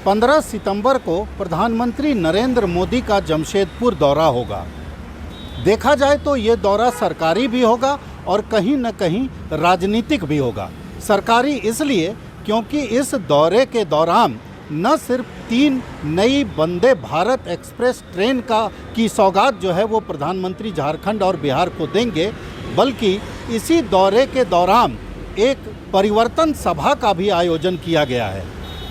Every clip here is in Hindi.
15 सितंबर को प्रधानमंत्री नरेंद्र मोदी का जमशेदपुर दौरा होगा। देखा जाए तो ये दौरा सरकारी भी होगा और कहीं न कहीं राजनीतिक भी होगा। सरकारी इसलिए क्योंकि इस दौरे के दौरान न सिर्फ 3 नई वंदे भारत एक्सप्रेस ट्रेन की सौगात जो है वो प्रधानमंत्री झारखंड और बिहार को देंगे, बल्कि इसी दौरे के दौरान एक परिवर्तन सभा का भी आयोजन किया गया है।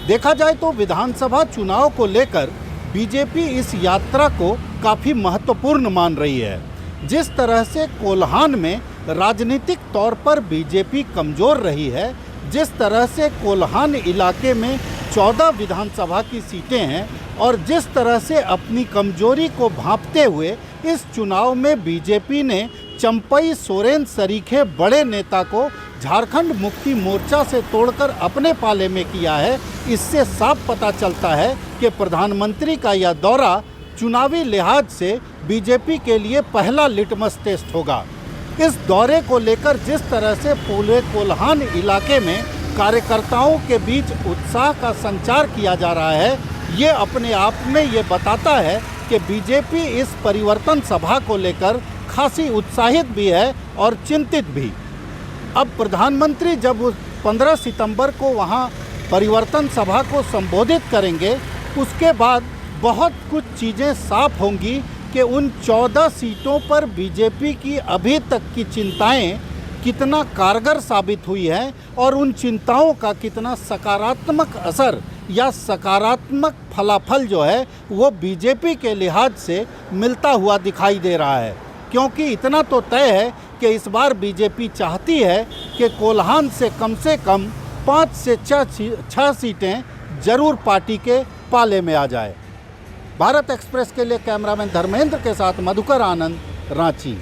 देखा जाए तो विधानसभा चुनाव को लेकर बीजेपी इस यात्रा को काफ़ी महत्वपूर्ण मान रही है। जिस तरह से कोल्हान में राजनीतिक तौर पर बीजेपी कमज़ोर रही है, जिस तरह से कोल्हान इलाके में 14 विधानसभा की सीटें हैं और जिस तरह से अपनी कमजोरी को भांपते हुए इस चुनाव में बीजेपी ने चंपई सोरेन सरीखे बड़े नेता को झारखंड मुक्ति मोर्चा से तोड़कर अपने पाले में किया है, इससे साफ पता चलता है कि प्रधानमंत्री का यह दौरा चुनावी लिहाज से बीजेपी के लिए पहला लिटमस टेस्ट होगा। इस दौरे को लेकर जिस तरह से पूरे कोल्हान इलाके में कार्यकर्ताओं के बीच उत्साह का संचार किया जा रहा है, ये अपने आप में ये बताता है कि बीजेपी इस परिवर्तन सभा को लेकर खासी उत्साहित भी है और चिंतित भी। अब प्रधानमंत्री जब 15 सितंबर को वहाँ परिवर्तन सभा को संबोधित करेंगे, उसके बाद बहुत कुछ चीज़ें साफ होंगी कि उन 14 सीटों पर बीजेपी की अभी तक की चिंताएं कितना कारगर साबित हुई है और उन चिंताओं का कितना सकारात्मक असर या सकारात्मक फलाफल जो है वो बीजेपी के लिहाज से मिलता हुआ दिखाई दे रहा है। क्योंकि इतना तो तय है कि इस बार बीजेपी चाहती है कि कोल्हान से कम 5 से 6 सीटें जरूर पार्टी के पाले में आ जाए। भारत एक्सप्रेस के लिए कैमरामैन धर्मेंद्र के साथ मधुकर आनंद, रांची।